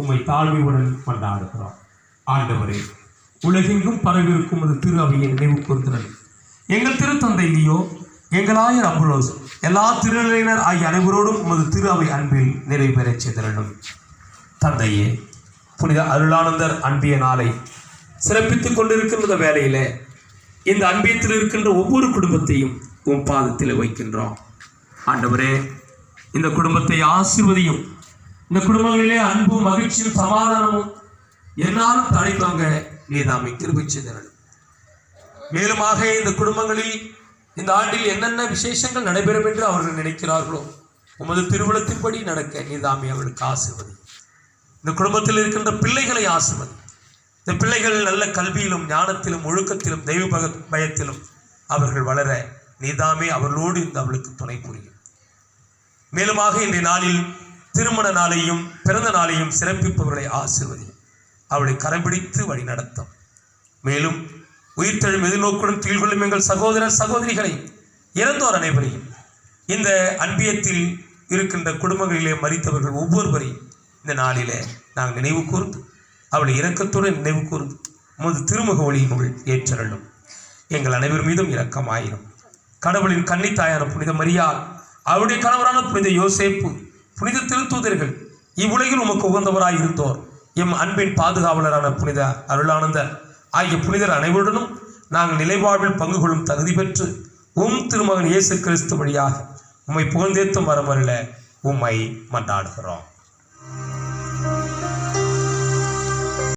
உம்மை தாழ்மையுடன் கொண்டாடுகிறோம். ஆண்டவரே, உலகெங்கும் பரவிருக்கும் அது திரு அவையை நினைவு கூர்ந்தனர். எங்கள் திருத்தந்தை லியோ, எங்கள் ஆயர் அம்புரோஸ், எல்லா திருநிலையினர் ஆகிய அனைவரோடும் உமது திரு அவை அன்பில் நிறைவு பெறச் செய்திருந்தோம். தந்தையே, புனித அருளானந்தர் அன்பிய நாளை சிறப்பித்துக் கொண்டிருக்கின்ற வேளையில இந்த அன்பியத்தில் இருக்கின்ற ஒவ்வொரு குடும்பத்தையும் உன் பாதத்தில் வைக்கின்றோம். ஆண்டவரே, இந்த குடும்பத்தை ஆசீர்வதியும். இந்த குடும்பங்களிலே அன்பும் மகிழ்ச்சியும் சமாதானமும் என்னாலும் தழைத்தவங்க நீதாமை கிருபை செய்தீர்கள். மேலுமாக இந்த குடும்பங்களில் இந்த ஆண்டில் என்னென்ன விசேஷங்கள் நடைபெறும் என்று அவர்கள் நினைக்கிறார்களோ உமது திருவிழத்தின்படி நடக்க நீதாமை அவர்களுக்கு ஆசீர்வதி. இந்த குடும்பத்தில் இருக்கின்ற பிள்ளைகளை ஆசீர்வதி. இந்த பிள்ளைகள் நல்ல கல்வியிலும் ஞானத்திலும் ஒழுக்கத்திலும் தெய்வ பயத்திலும் அவர்கள் வளர நீதாமே அவர்களோடு இந்த அவளுக்கு துணை புரியும். மேலுமாக இன்றைய நாளில் திருமண நாளையும் பிறந்த நாளையும் சிறப்பிப்பவர்களை ஆசீர்வதி. அவளை கரம்பிடித்து வழி நடத்தும். மேலும் உயிர்த்தெழும் எதிர்நோக்குடன் தீழ்கொள்ளும் எங்கள் சகோதரர் சகோதரிகளை இறந்தோர் அனைவரையும் இந்த அன்பியத்தில் இருக்கின்ற குடும்பங்களிலே மரித்தவர்கள் ஒவ்வொருவரையும் இந்த நாளிலே நாங்கள் நினைவு கூர்ந்து அவளை இரக்கத்துடன் நினைவு கூர்ந்து உமது திருமுக ஒளியினுள் ஏற்றருளும். எங்கள் அனைவர் மீதும் இரக்கமாயிரும். கடவுளின் கன்னித்தாயான புனித மரியாள், அவருடைய கணவரான புனித யோசேப்பு, புனித திருத்தூதர்கள், இவ்வுலகில் உமக்கு உகந்தவராய் இருந்தோர், எம் அன்பின் பாதுகாவலரான புனித அருளானந்தர் ஆகிய புனிதர் அனைவருடனும் நாங்கள் நிலைவாழ்வில் பங்கு கொள்ளும் தகுதி பெற்று திருமகன் இயேசு கிறிஸ்து வழியாக உம்மை புகழ்ந்தேத்தும் வரமருள உம்மை மன்றாடுகிறோம்.